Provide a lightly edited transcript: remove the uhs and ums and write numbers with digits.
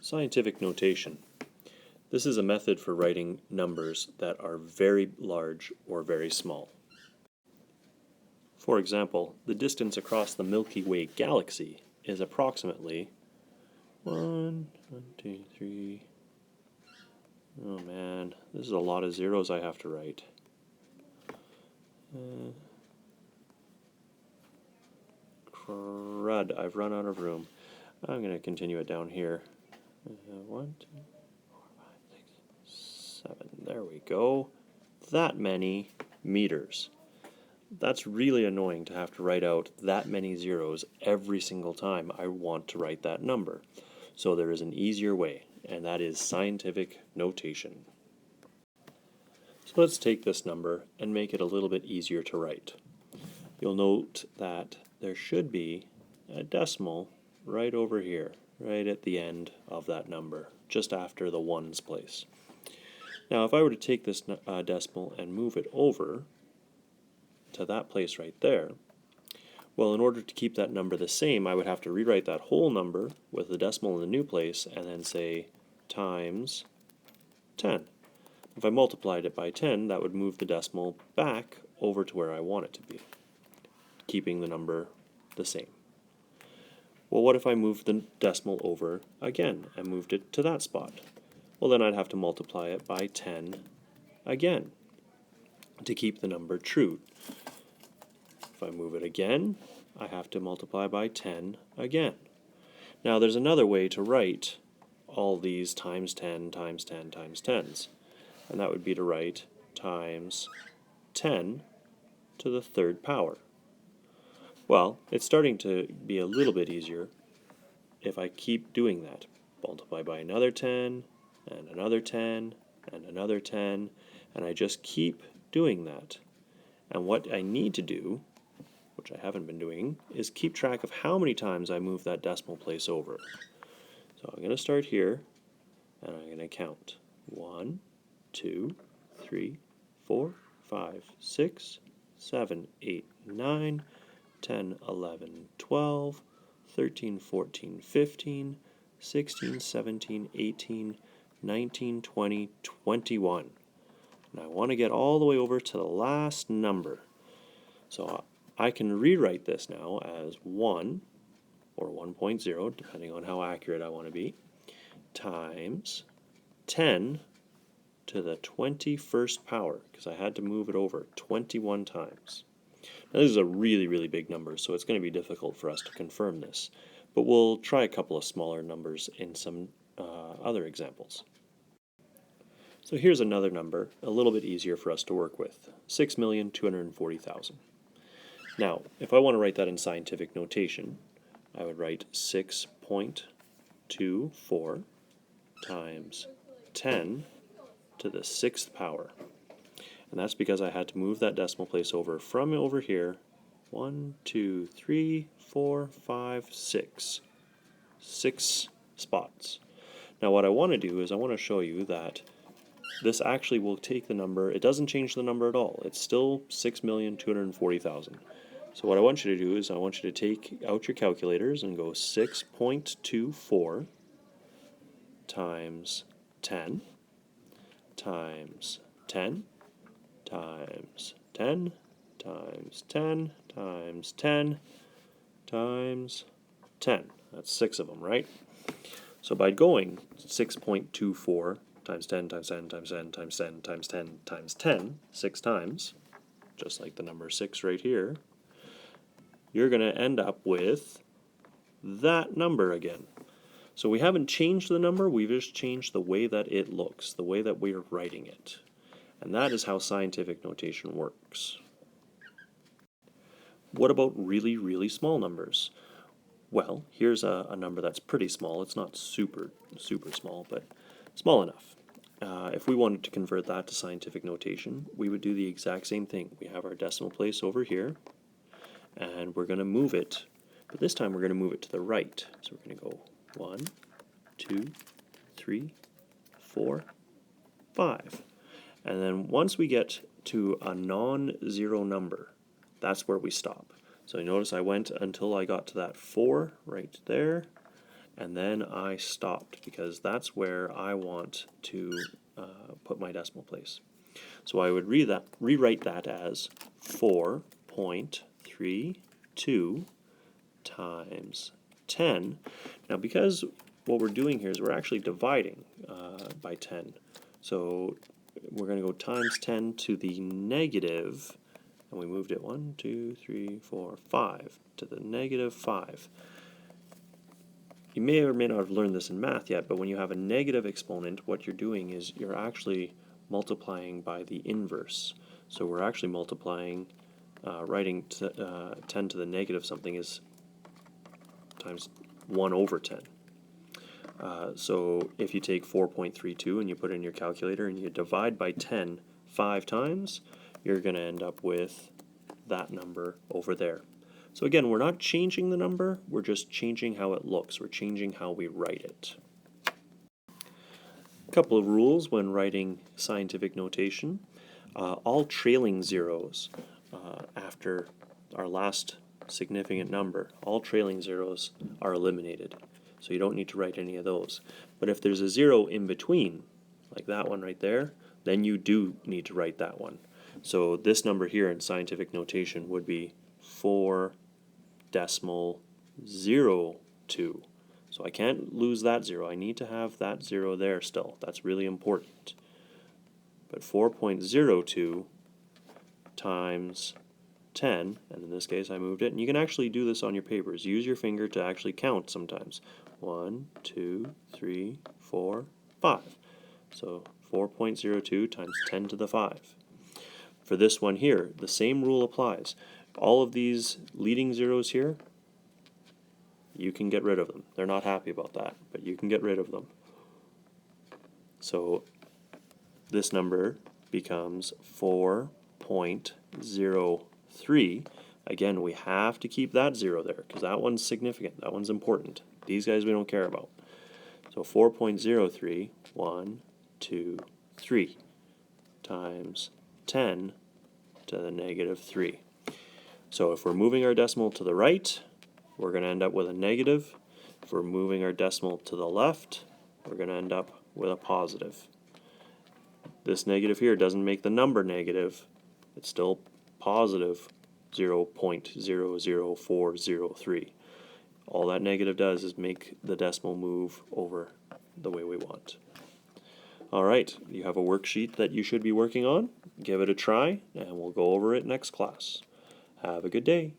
Scientific notation. This is a method for writing numbers that are very large or very small. For example, the distance across the Milky Way galaxy is approximately 1, 2, 3. Oh man, this is a lot of zeros I have to write. Crud, I've run out of room. I'm going to continue it down here. 1, 2, 4, 5, 6, 7. There we go. That many meters. That's really annoying to have to write out that many zeros every single time I want to write that number. So there is an easier way, and that is scientific notation. So let's take this number and make it a little bit easier to write. You'll note that there should be a decimal right over here, right at the end of that number, just after the ones place. Now if I were to take this decimal and move it over to that place right there, well, in order to keep that number the same, I would have to rewrite that whole number with the decimal in the new place and then say times 10. If I multiplied it by 10, that would move the decimal back over to where I want it to be, keeping the number the same. Well, what if I moved the decimal over again and moved it to that spot? Well, then I'd have to multiply it by 10 again to keep the number true. If I move it again, I have to multiply by 10 again. Now there's another way to write all these times 10 times 10 times 10s, and that would be to write times 10 to the third power. Well, it's starting to be a little bit easier if I keep doing that. Multiply by another 10, and another 10, and another 10, and I just keep doing that. And what I need to do, which I haven't been doing, is keep track of how many times I move that decimal place over. So I'm going to start here, and I'm going to count 1, 2, 3, 4, 5, 6, 7, 8, 9, 10, 11, 12, 13, 14, 15, 16, 17, 18, 19, 20, 21. And I want to get all the way over to the last number. So I can rewrite this now as 1, or 1.0, depending on how accurate I want to be, times 10 to the 21st power, because I had to move it over 21 times. Now this is a really, really big number, so it's going to be difficult for us to confirm this, but we'll try a couple of smaller numbers in some other examples. So here's another number, a little bit easier for us to work with, 6,240,000. Now, if I want to write that in scientific notation, I would write 6.24 times 10 to the 6th power. And that's because I had to move that decimal place over from over here, 1, 2, 3, 4, 5, 6. 6 spots. Now what I want to do is I want to show you that this actually will take the number, it doesn't change the number at all. It's still 6,240,000. So what I want you to do is I want you to take out your calculators and go 6.24 times 10 times 10 times 10 times 10 times 10 times 10. That's 6 of them, right? So by going 6.24 times 10 times 10 times 10 times 10 times 10 times 10, 6 times, just like the number 6 right here, you're going to end up with that number again. So we haven't changed the number, we've just changed the way that it looks, the way that we're writing it. And that is how scientific notation works. What about really, really small numbers? Well, here's a number that's pretty small. It's not super, super small, but small enough. If we wanted to convert that to scientific notation, we would do the exact same thing. We have our decimal place over here, and we're going to move it, but this time we're going to move it to the right. So we're going to go 1, 2, 3, 4, 5. And then once we get to a non-zero number, that's where we stop. So you notice I went until I got to that 4 right there, and then I stopped because that's where I want to put my decimal place. So I would rewrite that as 4.32 times 10. Now because what we're doing here is we're actually dividing by 10. So we're going to go times 10 to the negative, and we moved it 1, 2, 3, 4, 5 to the negative 5. You may or may not have learned this in math yet, but when you have a negative exponent, what you're doing is you're actually multiplying by the inverse. So we're actually multiplying, writing 10 to the negative something is times 1 over 10. So if you take 4.32 and you put it in your calculator and you divide by 10 5 times, you're going to end up with that number over there. So again, we're not changing the number, we're just changing how it looks. We're changing how we write it. A couple of rules when writing scientific notation. All trailing zeros after our last significant number, all trailing zeros are eliminated. So you don't need to write any of those. But if there's a 0 in between, like that one right there, then you do need to write that one. So this number here in scientific notation would be 4.02. So I can't lose that 0. I need to have that 0 there still. That's really important. But 4.02 times 10, and in this case I moved it, and you can actually do this on your papers. Use your finger to actually count sometimes. 1, 2, 3, 4, 5. So 4.02 times 10 to the 5. For this one here, the same rule applies. All of these leading zeros here, you can get rid of them. They're not happy about that, but you can get rid of them. So this number becomes 4.03. Again, we have to keep that 0 there because that one's significant. That one's important. These guys we don't care about. So 4.03, 1, 2, 3 times 10 to the negative 3. So if we're moving our decimal to the right, we're going to end up with a negative. If we're moving our decimal to the left, we're going to end up with a positive. This negative here doesn't make the number negative. It's still positive 0.00403. All that negative does is make the decimal move over the way we want. Alright, you have a worksheet that you should be working on. Give it a try, and we'll go over it next class. Have a good day.